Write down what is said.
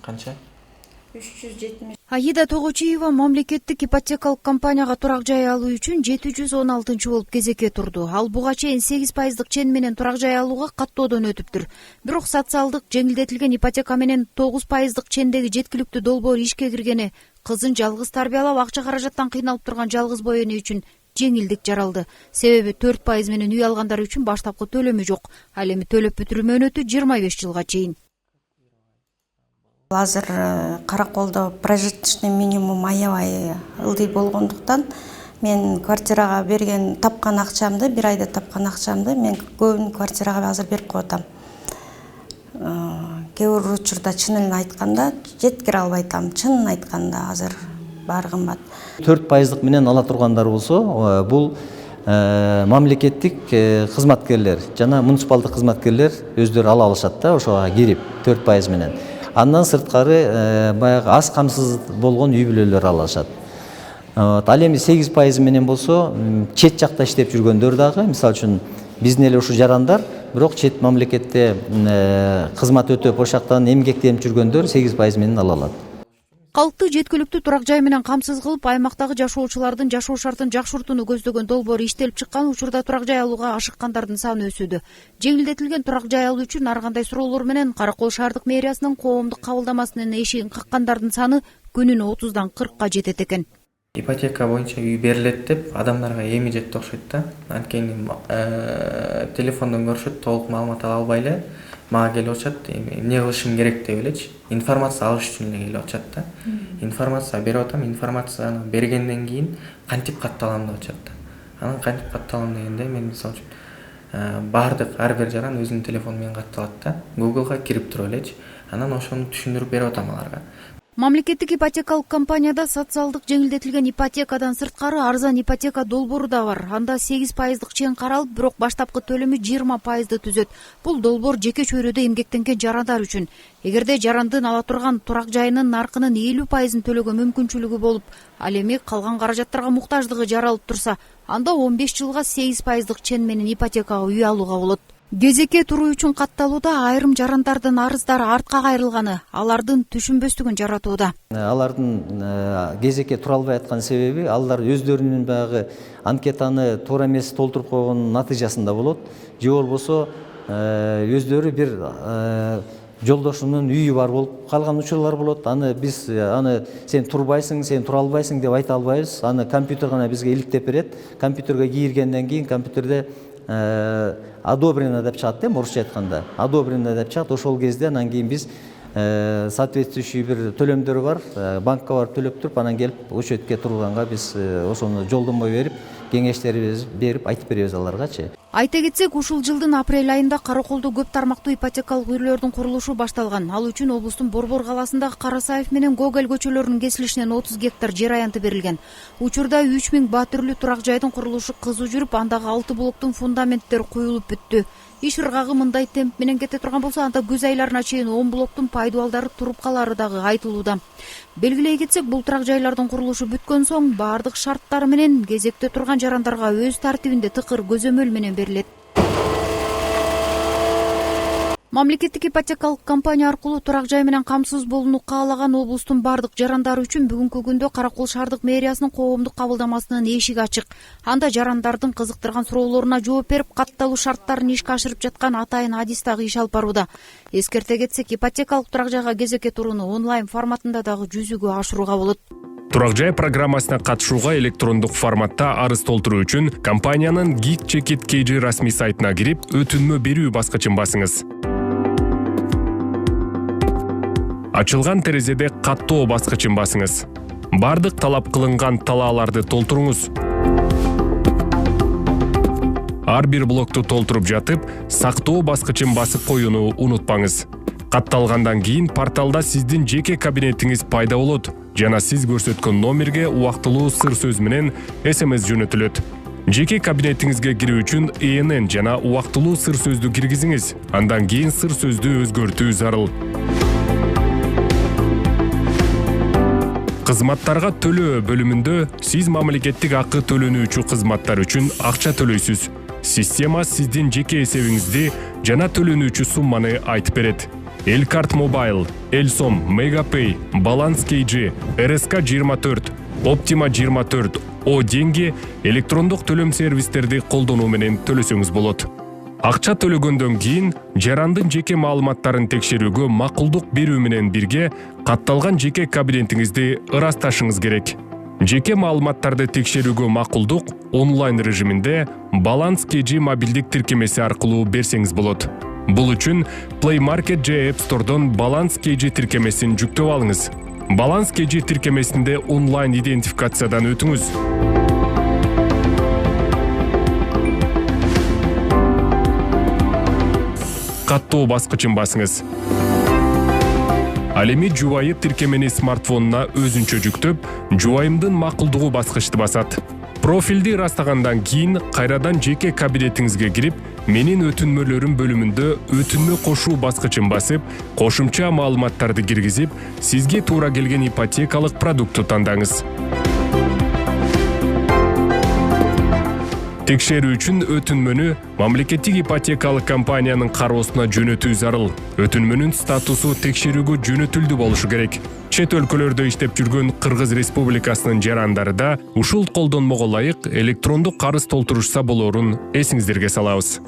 канча? 370. Аида Тогочиева мамлекеттик ипотекалык компанияга турак жай алуу үчүн 716 болуп кезекке турду. Ал буга чейин 8% чен менен турак жай алууга каттоодон өтүптүр. Бирок социалдык жеңилдетилген ипотека менен 9% чендеги жеткиликтүү долбоор ишке киргени кызын жалгыз тарбиялап акча каражаттан кыйналып турган жалгыз бой эне үчүн жеңилдик жаралды. Себеби 4% менен үй алгандар үчүн баштапкы төлөмү жок. Ал эми төлөп бүтүрүү мөөнөтү 25 жылга чейин. Азыр Караколдо прожиточный минимум аябай ылдый болгондуктан мен квартирага берген тапкан акчамды, бир айда тапкан акчамды мен көбүн квартирага азыр берип коюп атам. Кээ бир учурда чынын айтканда жеткире албай атам. Чынын айтканда азыр баары кымбат. 4% менен ала тургандар болсо, бул мамлекеттик кызматкерлер жана муниципалдык кызматкерлер өздөрү ала алышат да, ошого кирип 4% менен. Андан сырткары баягы аз камсыз болгон үй бүлөлөр ала алышат. Ал эми 8% менен болсо, чет жакта иштеп жүргөндөр дагы, мисалы үчүн биздин эле ушу жарандар, бирок чет мамлекетте кызмат өтөп, ошактан эмгектенип жүргөндөр 8% менен ала алат. Калкты жеткиликтүү турак жай менен камсыз кылып, аймактагы жашоочулардын жашоо шартын жакшыртууну көздөгөн долбоор иштелип чыккан учурда турак жай алууга ашыккандардын саны өсүүдө. Жеңилдетилген турак жай алуу үчүн ар кандай суроолор менен Каракол шаардык мэриясынын коомдук кабылдамасынын эшигин каккандардын саны күнүнө 30дан 40ка жетет экен. Ипотека боюнча үй берилет деп адамдарга эми жетти окшойт да. Анткени телефондон көрүшөт, толук маалымат ала албай эле мага келип атышат, эмне кылышым керек деп элечи, информация алыш үчүн эле келип атышат да. Информация берип атам, информацияны бергенден кийин кантип катталам деп атышат да. Анан кантип катталам дегенде мен мисалы үчүн баардык ар бир жаран өзүнүн телефону менен катталат да. Google'га кирип туруп элечи, анан ошону түшүндүрүп берип атам аларга. Мамлекеттик ипотекалык компанияда социалдык жеңилдетилген ипотекадан сырткары арзан ипотека долбоору да бар. Анда 8% чен каралып, бирок баштапкы төлөмү 20% түзөт. Бул долбоор жеке чөйрөдө эмгектенген жарандар үчүн. Эгерде жарандын ала турган турак жайынын наркынын 50% төлөгө мүмкүнчүлүгү болуп, ал эми калган каражаттарга муктаждыгы жаралып турса, анда 15 жылга 8% чен менен ипотекага үй алууга болот. Кезекке туруу үчүн катталууда айрым жарандардын арыздары артка кайрылганы алардын түшүнбөстүгүн жаратууда. Алардын кезекке тура албай аткан себеби алар өздөрүнүн баягы анкетаны туура эмес толтуруп койгонун натыйжасында болот. Же болбосо өздөрү бир жолдошунун үйү бар болуп калган учурлар болот. Аны биз сен турбайсың, сен тура албайсың деп айта албайбыз. Аны компьютер гана бизге иликтеп берет. Компьютерге киргенден кийин компьютерде одобрено деп чыгат, орусча айтканда. Одобрено деп чыгат. Ошол кезде анан кийин биз соответствующий бир төлөмдөр бар, банкка барып төлөп туруп, анан келип учетке турганга биз ошону жолдонмо берип, кеңештерибиз берип айтып беребиз аларгачы. Айта кетсек, ушул жылдын апрель айында Караколдо көп тармактуу ипотекалык үйлөрдүн курулушу башталган. Ал үчүн облустун Борбор калаасындагы Карасаев менен Гоголь көчөлөрүнүн кесилишинен 30 гектар жер аянты берилген. Учурда 3000 баа түрлүү турак жайдын курулушу кызуу жүрүп, андагы 6 блоктун фундаменттери куюлуп бүттү. Иш ыргагы мындай темп менен кете турган болсо, анда күз айларына чейин 10 блоктун пайдубалдары туруп калары дагы айтылууда. Белгилей кетсек, бул турак жайлардын курулушу бүткөн соң баардык шарттары менен кезекте турган жарандарга өз тартибинде тыкыр көзөмөл менен берилет. Мамлекеттик ипотекалык компания аркылуу турак жай менен камсыз болууну каалаган облустун бардык жарандары үчүн бүгүнкү күндө Каракол шаардык мэриясынын коомдук кабылдамасынын эшиги ачык. Анда жарандардын кызыктырган суроолоруна жооп берип, катталуу шарттарын ишке ашырып жаткан атайын адис дагы иш алып барууда. Эскерте кетсек, ипотекалык турак жайга кезекке турууну онлайн форматында дагы жүзүгө ашырууга болот. Турак жай программасына катышууга электрондук форматта арыз толтуруу үчүн компаниянын Geek Check-it KG расмий сайтына кирип, өтүнмө берүү баскычын басыңыз. Ачылган терезеде каттоо баскычын басыңыз. Бардык талап кылынган талааларды толтуруңуз. Ар бир блокту толтуруп жатып, сактоо баскычын басып коюуну унутпаңыз. Катталгандан кийин порталда сиздин жеке кабинетиңиз пайда болот жана сиз көрсөткөн номерге убактылуу сыр сөз менен SMS жөнөтүлөт. Жеке кабинетиңизге кирүү үчүн ENN жана убактылуу сыр сөздү киргизиңиз. Андан кийин сыр сөздү өзгөртүү зарыл. Кызматтарга төлөө бөлүмүндө сиз мамлекеттик акы төлөнүүчү кызматтар үчүн акча төлөйсүз. Система сиздин жеке эсебиңизди жана төлөнүүчү сумманы айтып берет. Элкарт Mobile, Элсом, Мегапэй, Баланс KG, РСК 24, Оптима 24, О деньги электрондук төлөм сервистерди колдонуу менен төлөсөңүз болот. Акча төлөгөндөн кийин жарандын жеке маалыматтарын текшерүүгө макулдук берүү менен бирге катталган жеке кабинетиңизди ырасташыңыз керек. Жеке маалыматтарды текшерүүгө макулдук онлайн режиминде Баланс KG мобилдик тиркемеси аркылуу берсеңиз болот. Бул үчүн Play Market же App Store'дон Баланс KG тиркемесин жүктөп алыңыз. Баланс KG тиркемесинде онлайн идентификациядан өтүңүз. Каттоо баскычын басыңыз. Ал эми жубайы тиркемени смартфонуна өзүнчө жүктөп, жубайымдын макулдугу баскычты басат. Профилди ырастагандан кийин кайрадан жеке кабинетиңизге кирип, менин өтүнмөлөрүм бөлүмүндө өтүнмө кошуу баскычын басып, кошумча маалыматтарды киргизип, сизге туура келген ипотекалык продукту тандаңыз. Текшерүү үчүн өтүнмөнү мамлекеттик ипотекалык компаниянын кароосуна жөнөтүү зарыл. Өтүнмөнүн статусу текшерүүгө жөнөтүлдү болушу керек. Чет өлкөлөрдө иштеп жүргөн Кыргыз Республикасынын жарандары да ушул колдонмого ылайык электрондук карыз толтурушса болоорун эсиңиздерге салабыз.